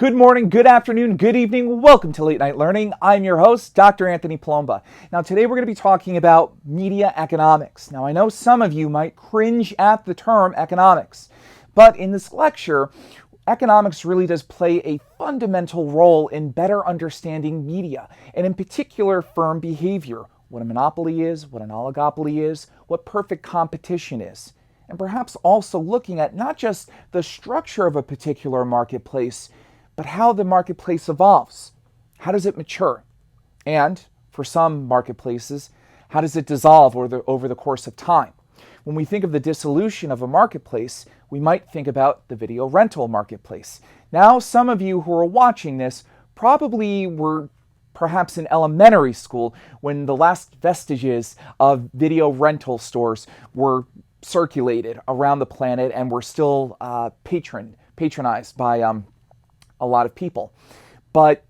Good morning, good afternoon, good evening. Welcome to Late Night Learning. I'm your host, Dr. Anthony Palomba. Now, today we're going to be talking about media economics. Now, I know some of you might cringe at the term economics, but in this lecture, economics really does play a fundamental role in better understanding media, and in particular, firm behavior, what a monopoly is, what an oligopoly is, what perfect competition is, and perhaps also looking at not just the structure of a particular marketplace, but how the marketplace evolves. How does it mature? And for some marketplaces, how does it dissolve over the course of time? When we think of the dissolution of a marketplace, we might think about the video rental marketplace. Now, some of you who are watching this probably were perhaps in elementary school when the last vestiges of video rental stores were circulated around the planet and were still patronized by a lot of people. But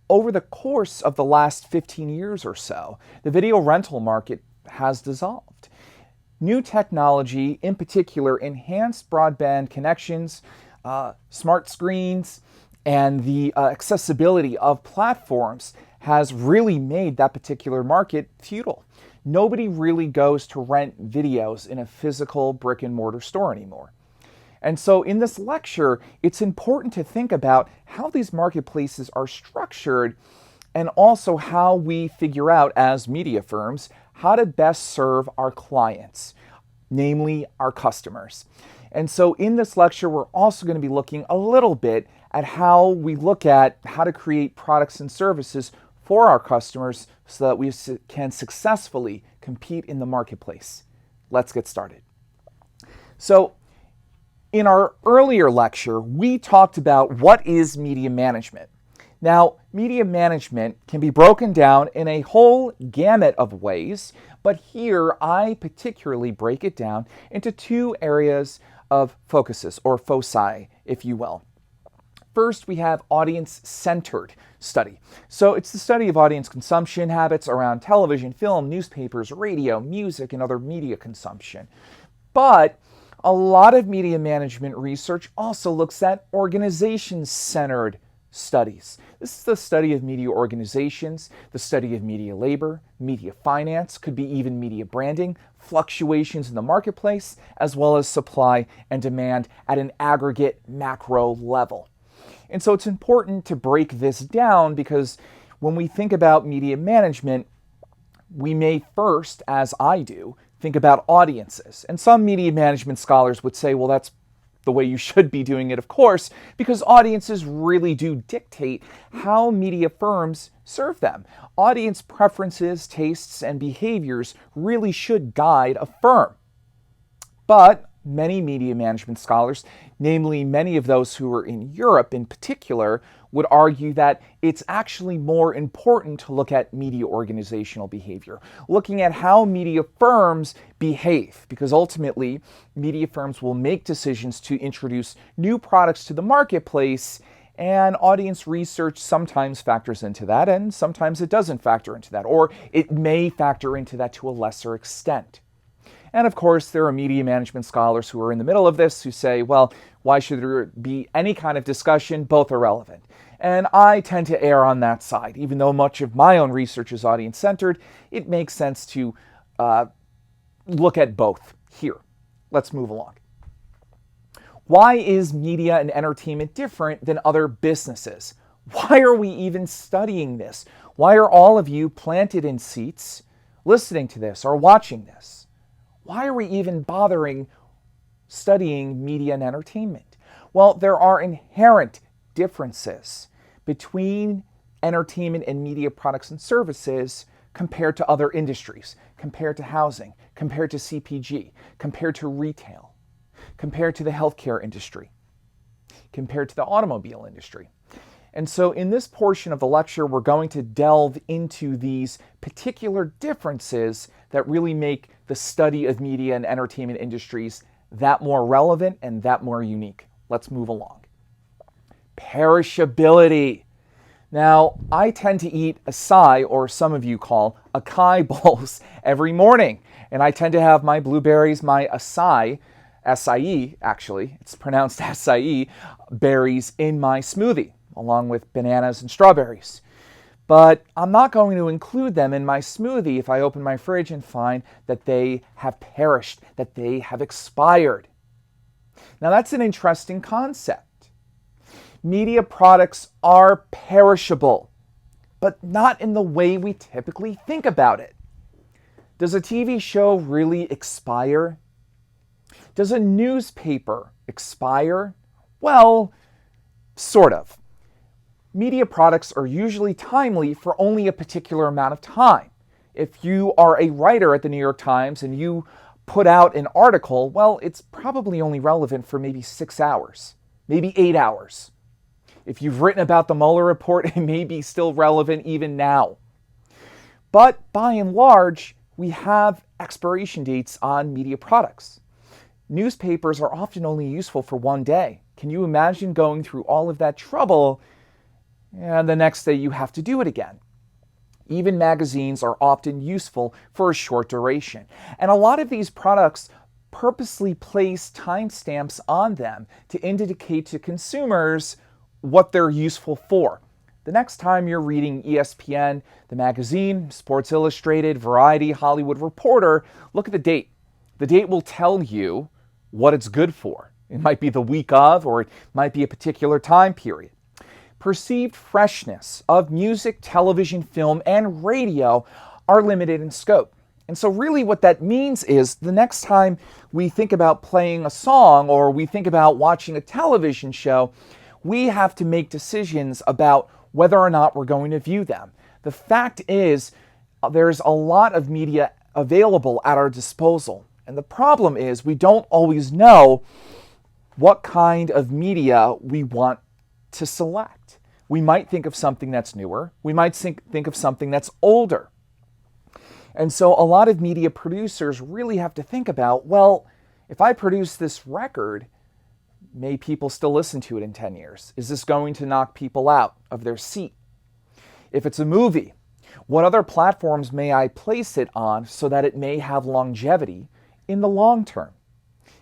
over the course of the last 15 years or so, the video rental market has dissolved. New technology, in particular enhanced broadband connections, smart screens, and the accessibility of platforms has really made that particular market futile. Nobody really goes to rent videos in a physical brick and mortar store anymore. And so in this lecture, it's important to think about how these marketplaces are structured and also how we figure out as media firms how to best serve our clients, namely our customers. And so in this lecture, we're also going to be looking a little bit at how we look at how to create products and services for our customers so that we can successfully compete in the marketplace. Let's get started. So in our earlier lecture, we talked about what is media management. Now, media management can be broken down in a whole gamut of ways, but here I particularly break it down into two areas of focuses, or foci, if you will. First, we have audience-centered study. So it's the study of audience consumption habits around television, film, newspapers, radio, music, and other media consumption. But a lot of media management research also looks at organization-centered studies. This is the study of media organizations, the study of media labor, media finance, could be even media branding, fluctuations in the marketplace, as well as supply and demand at an aggregate macro level. And so it's important to break this down because when we think about media management, we may first, as I do, think about audiences. And some media management scholars would say, well, that's the way you should be doing it, of course, because audiences really do dictate how media firms serve them. Audience preferences, tastes, and behaviors really should guide a firm. But many media management scholars, namely many of those who are in Europe in particular, would argue that it's actually more important to look at media organizational behavior, looking at how media firms behave, because ultimately media firms will make decisions to introduce new products to the marketplace, and audience research sometimes factors into that, and sometimes it doesn't factor into that, or it may factor into that to a lesser extent. And of course, there are media management scholars who are in the middle of this who say, well, why should there be any kind of discussion? Both are relevant. And I tend to err on that side. Even though much of my own research is audience-centered, it makes sense to look at both here. Let's move along. Why is media and entertainment different than other businesses? Why are we even studying this? Why are all of you planted in seats listening to this or watching this? Why are we even bothering studying media and entertainment? Well, there are inherent differences between entertainment and media products and services compared to other industries, compared to housing, compared to CPG, compared to retail, compared to the healthcare industry, compared to the automobile industry. And so in this portion of the lecture, we're going to delve into these particular differences that really make the study of media and entertainment industries that more relevant and that more unique. Let's move along. Perishability. Now, I tend to eat acai, or some of you call acai bowls, every morning. And I tend to have my blueberries, my acai, acai, actually, it's pronounced acai, berries in my smoothie, along with bananas and strawberries. But I'm not going to include them in my smoothie if I open my fridge and find that they have perished, that they have expired. Now that's an interesting concept. Media products are perishable, but not in the way we typically think about it. Does a TV show really expire? Does a newspaper expire? Well, sort of. Media products are usually timely for only a particular amount of time. If you are a writer at the New York Times and you put out an article, well, it's probably only relevant for maybe 6 hours, maybe 8 hours. If you've written about the Mueller report, it may be still relevant even now. But by and large, we have expiration dates on media products. Newspapers are often only useful for one day. Can you imagine going through all of that trouble and the next day you have to do it again? Even magazines are often useful for a short duration. And a lot of these products purposely place timestamps on them to indicate to consumers what they're useful for. The next time you're reading ESPN, the magazine, Sports Illustrated, Variety, Hollywood Reporter, look at the date. The date will tell you what it's good for. It might be the week of, or it might be a particular time period. Perceived freshness of music, television, film, and radio are limited in scope. And so really what that means is the next time we think about playing a song or we think about watching a television show, we have to make decisions about whether or not we're going to view them. The fact is, there's a lot of media available at our disposal. And the problem is we don't always know what kind of media we want to select. We might think of something that's newer. We might think of something that's older. And so a lot of media producers really have to think about, well, if I produce this record, may people still listen to it in 10 years? Is this going to knock people out of their seat? If it's a movie, what other platforms may I place it on so that it may have longevity in the long term?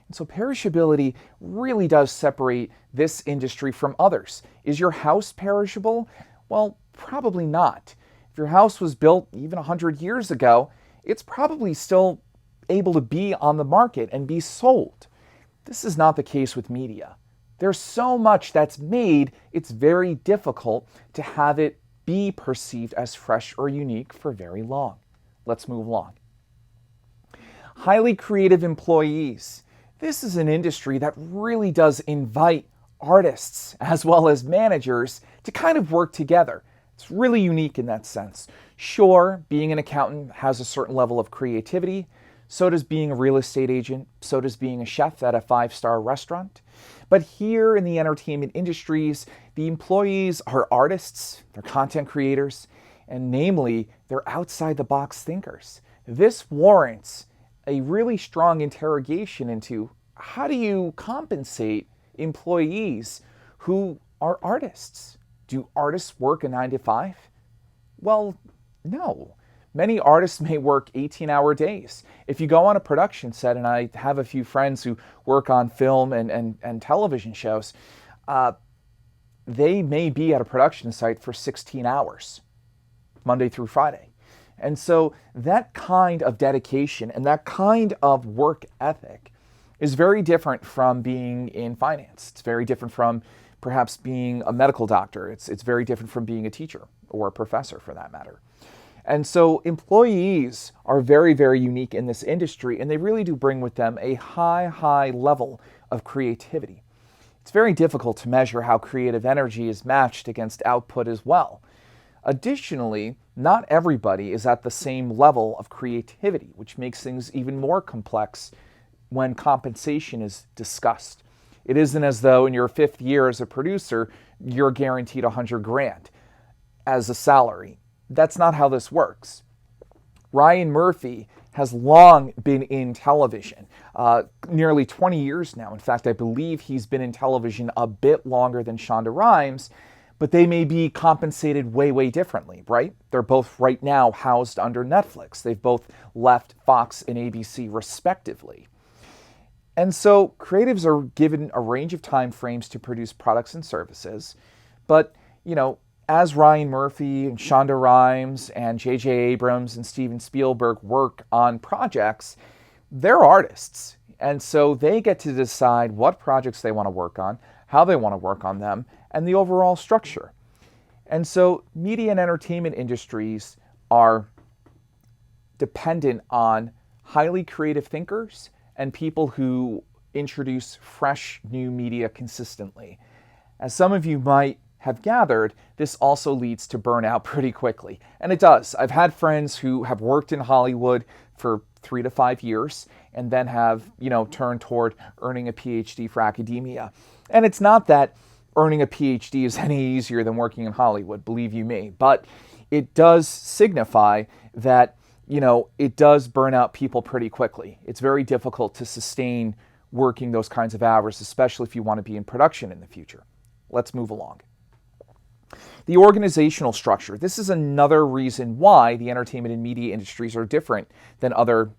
And so perishability really does separate this industry from others. Is your house perishable? Well, probably not. If your house was built even 100 years ago, it's probably still able to be on the market and be sold. This is not the case with media. There's so much that's made, it's very difficult to have it be perceived as fresh or unique for very long. Let's move along. Highly creative employees. This is an industry that really does invite artists as well as managers to kind of work together. It's really unique in that sense. Sure, being an accountant has a certain level of creativity. So does being a real estate agent. So does being a chef at a 5-star restaurant. But here in the entertainment industries, the employees are artists, they're content creators, and namely, they're outside-the-box thinkers. This warrants a really strong interrogation into how do you compensate employees who are artists? Do artists work a 9-to-5? Well, no. Many artists may work 18-hour days. If you go on a production set, and I have a few friends who work on film and television shows, they may be at a production site for 16 hours, Monday through Friday. And so that kind of dedication and that kind of work ethic is very different from being in finance. It's very different from perhaps being a medical doctor. It's very different from being a teacher or a professor for that matter. And so employees are very, very unique in this industry, and they really do bring with them a high level of creativity. It's very difficult to measure how creative energy is matched against output as well. Additionally, not everybody is at the same level of creativity, which makes things even more complex when compensation is discussed. It isn't as though in your 5th year as a producer, you're guaranteed $100,000 as a salary. That's not how this works. Ryan Murphy has long been in television, nearly 20 years now. In fact, I believe he's been in television a bit longer than Shonda Rhimes, but they may be compensated way differently, right? They're both right now housed under Netflix. They've both left Fox and ABC respectively. And so creatives are given a range of time frames to produce products and services. But, as Ryan Murphy and Shonda Rhimes and J.J. Abrams and Steven Spielberg work on projects, they're artists. And so they get to decide what projects they want to work on, how they want to work on them, and the overall structure. And so media and entertainment industries are dependent on highly creative thinkers and people who introduce fresh new media consistently. As some of you might have gathered, this also leads to burnout pretty quickly. And it does. I've had friends who have worked in Hollywood for 3 to 5 years and then have, turned toward earning a PhD for academia. And it's not that earning a PhD is any easier than working in Hollywood, believe you me, but it does signify that, it does burn out people pretty quickly. It's very difficult to sustain working those kinds of hours, especially if you want to be in production in the future. Let's move along. The organizational structure. This is another reason why the entertainment and media industries are different than other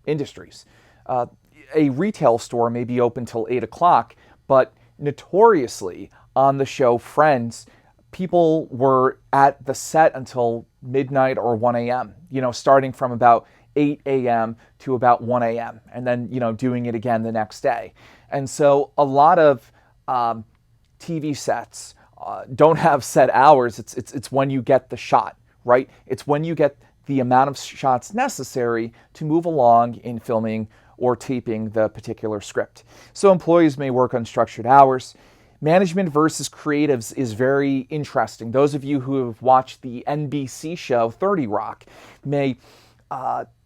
industries. A retail store may be open till 8 o'clock, but notoriously on the show Friends, people were at the set until midnight or 1 a.m., starting from about 8 a.m. to about 1 a.m. and then, doing it again the next day. And so a lot of TV sets don't have set hours. It's when you get the shot, right? It's when you get the amount of shots necessary to move along in filming or taping the particular script. So employees may work unstructured hours. Management versus creatives is very interesting. Those of you who have watched the NBC show 30 Rock may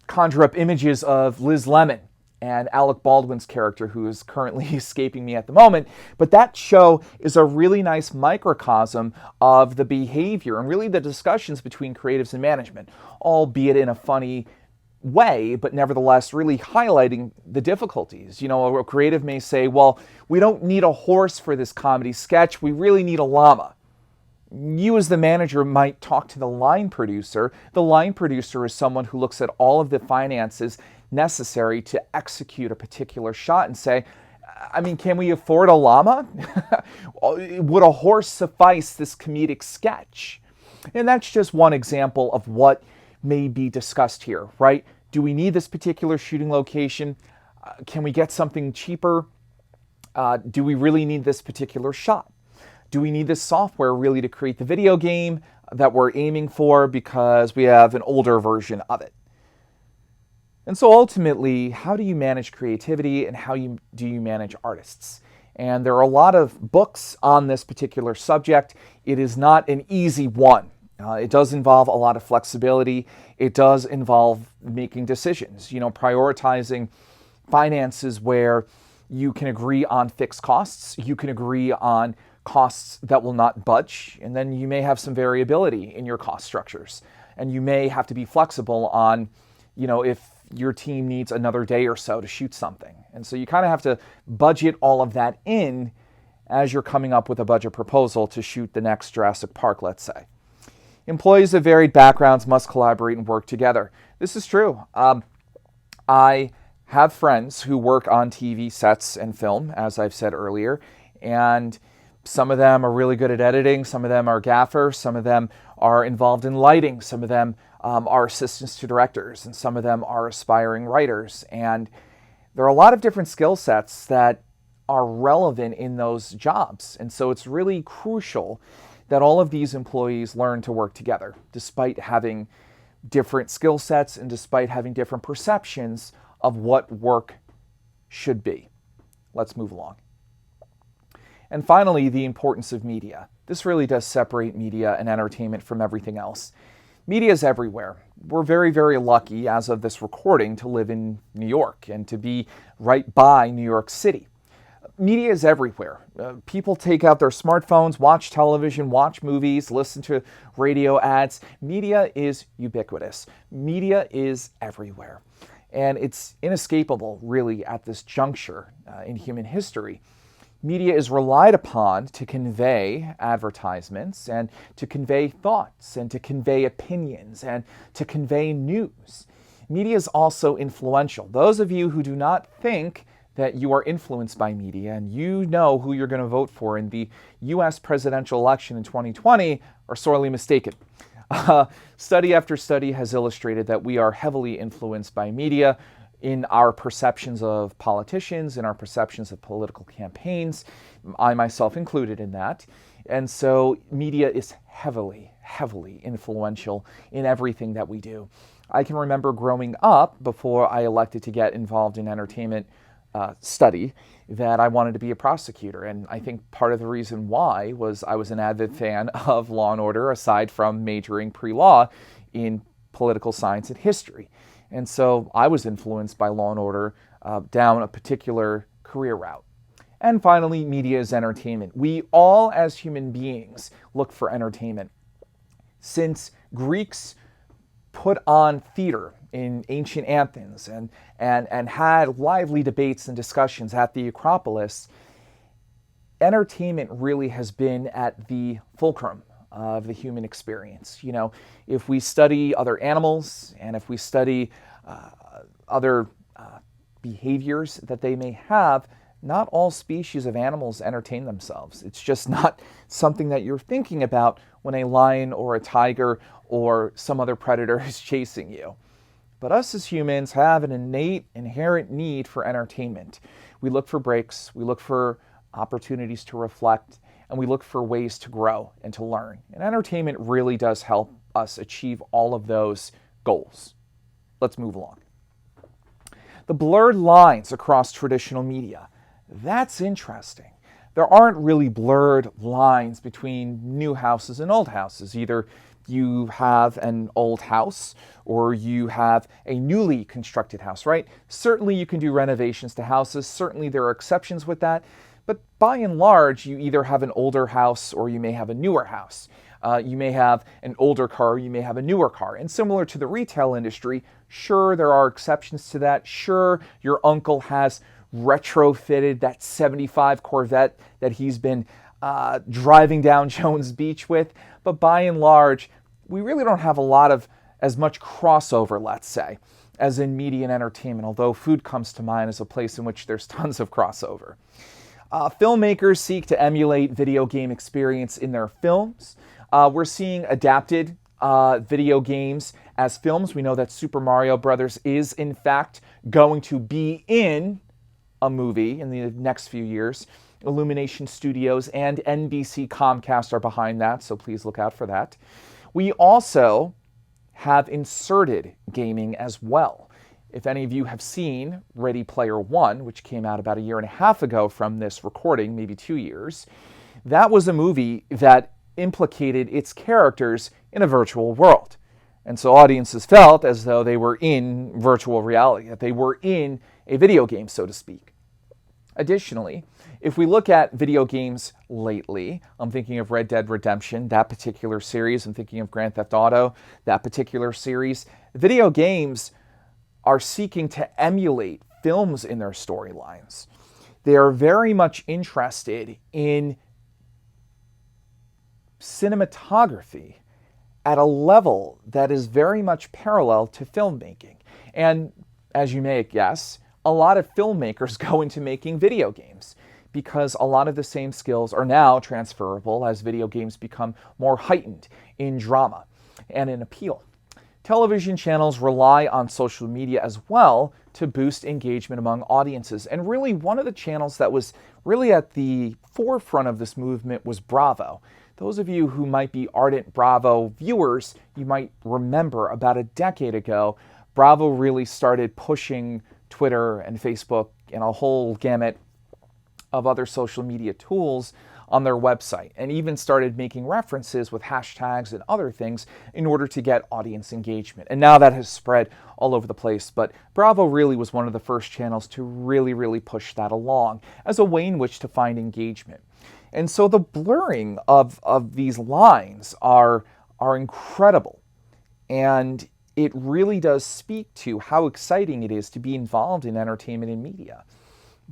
conjure up images of Liz Lemon and Alec Baldwin's character, who is currently escaping me at the moment. But that show is a really nice microcosm of the behavior and really the discussions between creatives and management, albeit in a funny way, but nevertheless really highlighting the difficulties. A creative may say, well, we don't need a horse for this comedy sketch, we really need a llama. You as the manager might talk to the line producer. The line producer is someone who looks at all of the finances necessary to execute a particular shot and say, can we afford a llama? Would a horse suffice this comedic sketch? And that's just one example of what may be discussed here, right? Do we need this particular shooting location? Can we get something cheaper? Do we really need this particular shot? Do we need this software really to create the video game that we're aiming for because we have an older version of it? And so ultimately, how do you manage creativity and how do you manage artists? And there are a lot of books on this particular subject. It is not an easy one. It does involve a lot of flexibility. It does involve making decisions, prioritizing finances where you can agree on fixed costs. You can agree on costs that will not budge. And then you may have some variability in your cost structures. And you may have to be flexible on, if your team needs another day or so to shoot something. And so you kind of have to budget all of that in as you're coming up with a budget proposal to shoot the next Jurassic Park, let's say. Employees of varied backgrounds must collaborate and work together. This is true. I have friends who work on TV sets and film, as I've said earlier, and some of them are really good at editing, some of them are gaffers, some of them are involved in lighting, some of them are assistants to directors, and some of them are aspiring writers. And there are a lot of different skill sets that are relevant in those jobs. And so it's really crucial that all of these employees learn to work together, despite having different skill sets and despite having different perceptions of what work should be. Let's move along. And finally, the importance of media. This really does separate media and entertainment from everything else. Media is everywhere. We're very, very lucky, as of this recording, to live in New York and to be right by New York City. Media is everywhere. People take out their smartphones, watch television, watch movies, listen to radio ads. Media is ubiquitous. Media is everywhere. And it's inescapable, really, at this juncture in human history. Media is relied upon to convey advertisements and to convey thoughts and to convey opinions and to convey news. Media is also influential. Those of you who do not think that you are influenced by media and you know who you're going to vote for in the U.S. presidential election in 2020 are sorely mistaken. Study after study has illustrated that we are heavily influenced by media in our perceptions of politicians, in our perceptions of political campaigns, I myself included in that. And so media is heavily, heavily influential in everything that we do. I can remember growing up, before I elected to get involved in entertainment study, that I wanted to be a prosecutor. And I think part of the reason why was I was an avid fan of Law and Order, aside from majoring pre-law in political science and history. And so I was influenced by Law and Order down a particular career route. And finally, media is entertainment. We all, as human beings, look for entertainment. Since Greeks put on theater in ancient Athens and had lively debates and discussions at the Acropolis, entertainment really has been at the fulcrum of the human experience. You know, if we study other animals and if we study other behaviors that they may have, not all species of animals entertain themselves. It's just not something that you're thinking about when a lion or a tiger or some other predator is chasing you. But us as humans have an innate, inherent need for entertainment. We look for breaks, we look for opportunities to reflect, and we look for ways to grow and to learn. And entertainment really does help us achieve all of those goals. Let's move along. The blurred lines across traditional media. That's interesting. There aren't really blurred lines between new houses and old houses. Either you have an old house or you have a newly constructed house, right? Certainly you can do renovations to houses. Certainly there are exceptions with that. But by and large, you either have an older house or you may have a newer house. You may have an older car, you may have a newer car. And similar to the retail industry, sure, there are exceptions to that. Sure, your uncle has retrofitted that 75 Corvette that he's been driving down Jones Beach with. But by and large, we really don't have as much crossover, let's say, as in media and entertainment, although food comes to mind as a place in which there's tons of crossover. Filmmakers seek to emulate video game experience in their films. We're seeing adapted video games as films. We know that Super Mario Brothers is, in fact, going to be in a movie in the next few years. Illumination Studios and NBC Comcast are behind that, so please look out for that. We also have inserted gaming as well. If any of you have seen Ready Player One, which came out about 1.5 years ago from this recording, maybe 2 years, that was a movie that implicated its characters in a virtual world. And so audiences felt as though they were in virtual reality, that they were in a video game, so to speak. Additionally, if we look at video games lately, I'm thinking of Red Dead Redemption, that particular series. I'm thinking of Grand Theft Auto, that particular series. Video games are seeking to emulate films in their storylines. They are very much interested in cinematography at a level that is very much parallel to filmmaking. And as you may guess, a lot of filmmakers go into making video games because a lot of the same skills are now transferable as video games become more heightened in drama and in appeal. Television channels rely on social media as well to boost engagement among audiences. And really, one of the channels that was really at the forefront of this movement was Bravo. Those of you who might be ardent Bravo viewers, you might remember about a decade ago, Bravo really started pushing Twitter and Facebook and a whole gamut of other social media tools on their website, and even started making references with hashtags and other things in order to get audience engagement. And now that has spread all over the place, but Bravo really was one of the first channels to really push that along as a way in which to find engagement. And so the blurring of these lines are incredible. And it really does speak to how exciting it is to be involved in entertainment and media.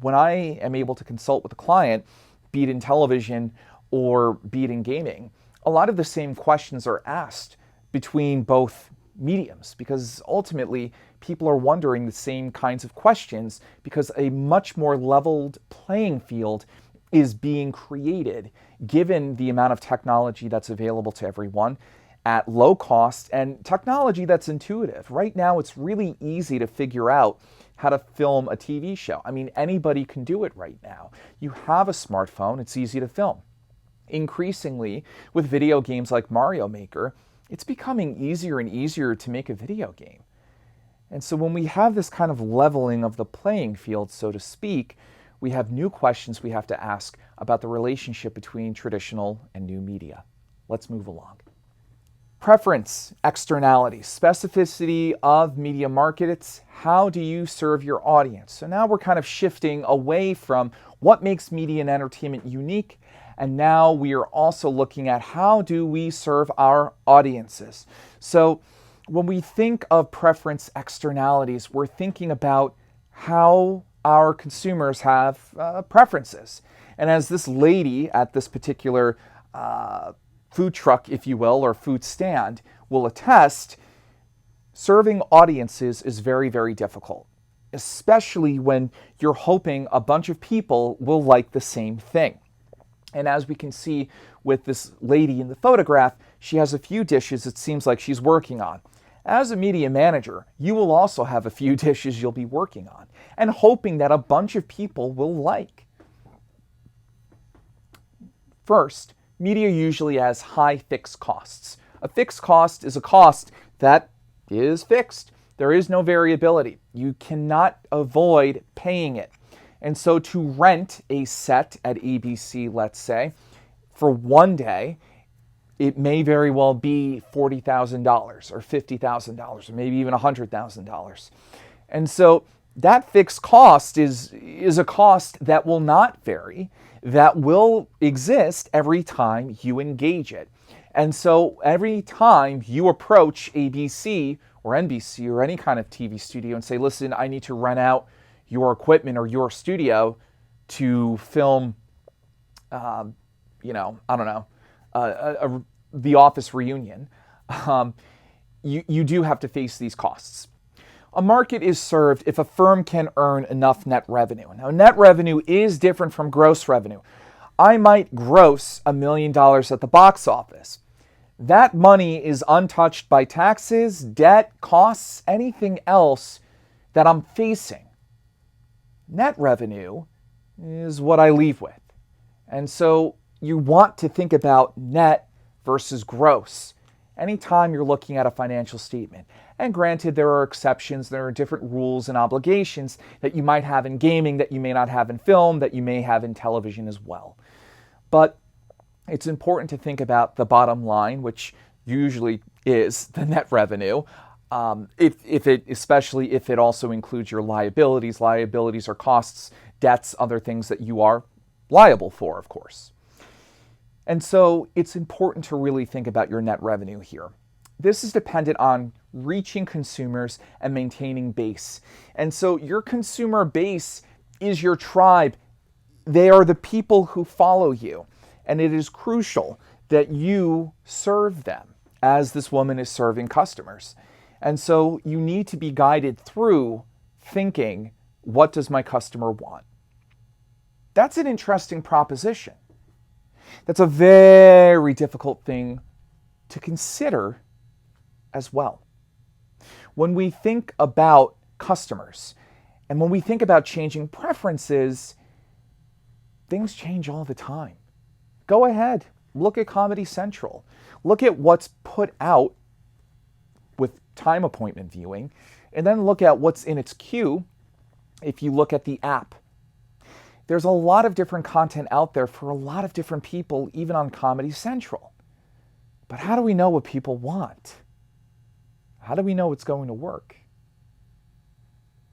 When I am able to consult with a client, be it in television or be it in gaming, a lot of the same questions are asked between both mediums, because ultimately people are wondering the same kinds of questions because a much more leveled playing field is being created given the amount of technology that's available to everyone at low cost and technology that's intuitive. Right now, it's really easy to figure out how to film a TV show. I mean, anybody can do it right now. You have a smartphone, it's easy to film. Increasingly, with video games like Mario Maker, it's becoming easier and easier to make a video game. And so when we have this kind of leveling of the playing field, so to speak, we have new questions we have to ask about the relationship between traditional and new media. Let's move along. Preference, externalities, specificity of media markets. How do you serve your audience? So now we're kind of shifting away from what makes media and entertainment unique, and now we are also looking at how do we serve our audiences. So when we think of preference externalities, we're thinking about how our consumers have preferences. And as this lady at this particular food truck, if you will, or food stand will attest, serving audiences is very, very difficult, especially when you're hoping a bunch of people will like the same thing. And as we can see with this lady in the photograph, she has a few dishes it seems like she's working on. As a media manager, you will also have a few dishes you'll be working on and hoping that a bunch of people will like. First, media usually has high fixed costs. A fixed cost is a cost that is fixed. There is no variability. You cannot avoid paying it. And so to rent a set at ABC, let's say, for one day, it may very well be $40,000 or $50,000 or maybe even $100,000. And so that fixed cost is a cost that will not vary, that will exist every time you engage it. And so every time you approach ABC or NBC or any kind of TV studio and say, listen, I need to rent out your equipment or your studio to film, the Office reunion, you do have to face these costs. A market is served if a firm can earn enough net revenue. Now, net revenue is different from gross revenue. I might gross $1 million at the box office. That money is untouched by taxes, debt, costs, anything else that I'm facing. Net revenue is what I leave with. And so you want to think about net versus gross anytime you're looking at a financial statement. And granted, there are exceptions. There are different rules and obligations that you might have in gaming that you may not have in film, that you may have in television as well. But it's important to think about the bottom line, which usually is the net revenue. Especially if it also includes your liabilities. Liabilities are costs, debts, other things that you are liable for, of course. And so it's important to really think about your net revenue here. This is dependent on reaching consumers and maintaining base. And so your consumer base is your tribe. They are the people who follow you. And it is crucial that you serve them as this woman is serving customers. And so you need to be guided through thinking, what does my customer want? That's an interesting proposition. That's a very difficult thing to consider as well. When we think about customers and when we think about changing preferences, things change all the time. Go ahead, look at Comedy Central. Look at what's put out with time appointment viewing, and then look at what's in its queue if you look at the app. There's a lot of different content out there for a lot of different people, even on Comedy Central. But how do we know what people want? How do we know it's going to work?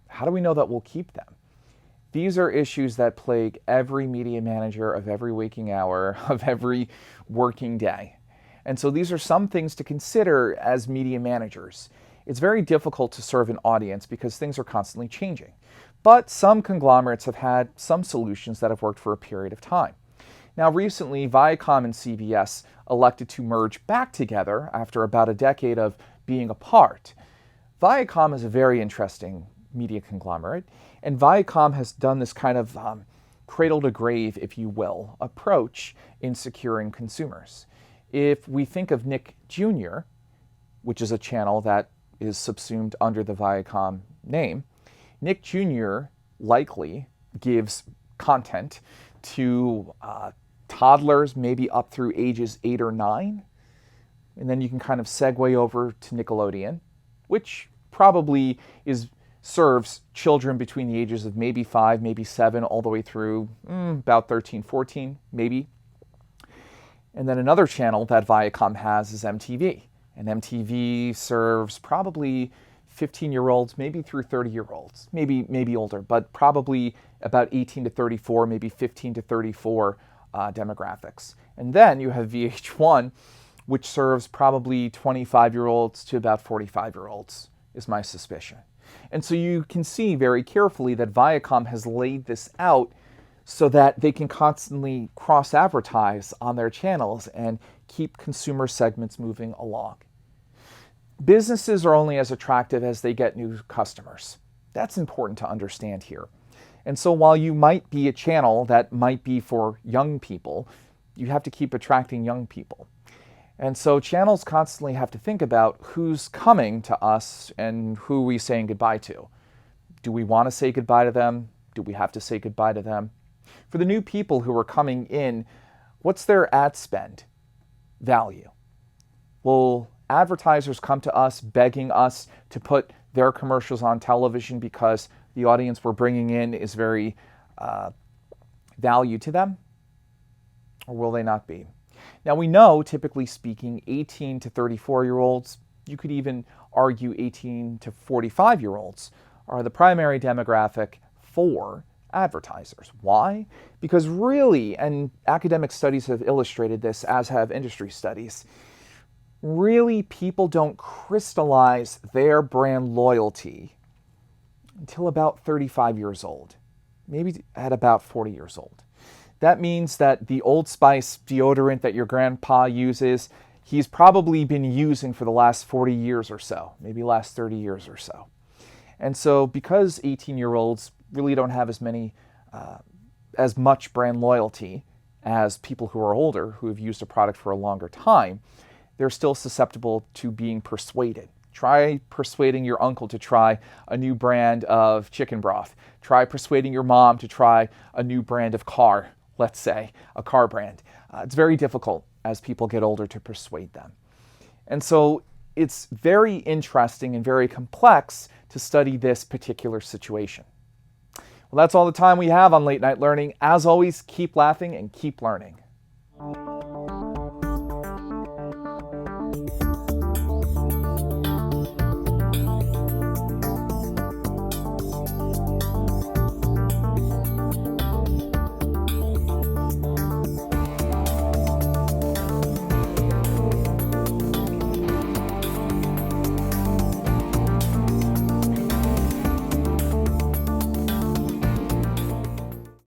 How do we know that we'll keep them? These are issues that plague every media manager of every waking hour, of every working day. And so these are some things to consider as media managers. It's very difficult to serve an audience because things are constantly changing. But some conglomerates have had some solutions that have worked for a period of time. Now recently, Viacom and CBS elected to merge back together after about a decade of being apart. Viacom is a very interesting media conglomerate, and Viacom has done this kind of cradle to grave, if you will, approach in securing consumers. If we think of Nick Jr., which is a channel that is subsumed under the Viacom name, Nick Jr. likely gives content to toddlers, maybe up through ages 8 or 9. And then you can kind of segue over to Nickelodeon, which probably serves children between the ages of maybe 5, maybe 7, all the way through about 13, 14, maybe. And then another channel that Viacom has is MTV. And MTV serves probably 15-year-olds, maybe through 30-year-olds, maybe older, but probably about 18 to 34, maybe 15 to 34 demographics. And then you have VH1, which serves probably 25-year-olds to about 45-year-olds, is my suspicion. And so you can see very carefully that Viacom has laid this out so that they can constantly cross-advertise on their channels and keep consumer segments moving along. Businesses are only as attractive as they get new customers. That's important to understand here. And so while you might be a channel that might be for young people, you have to keep attracting young people. And so channels constantly have to think about who's coming to us and who are we saying goodbye to. Do we want to say goodbye to them? Do we have to say goodbye to them? For the new people who are coming in, what's their ad spend value? Will advertisers come to us begging us to put their commercials on television because the audience we're bringing in is very value to them? Or will they not be? Now we know, typically speaking, 18 to 34-year-olds, you could even argue 18 to 45-year-olds, are the primary demographic for advertisers. Why? Because really, and academic studies have illustrated this, as have industry studies, really people don't crystallize their brand loyalty until about 35 years old, maybe at about 40 years old. That means that the Old Spice deodorant that your grandpa uses, he's probably been using for the last 40 years or so, maybe last 30 years or so. And so because 18-year-olds really don't have as much brand loyalty as people who are older, who have used a product for a longer time, they're still susceptible to being persuaded. Try persuading your uncle to try a new brand of chicken broth. Try persuading your mom to try a new brand of car, let's say, a car brand. It's very difficult as people get older to persuade them. And so it's very interesting and very complex to study this particular situation. Well, that's all the time we have on Late Night Learning. As always, keep laughing and keep learning.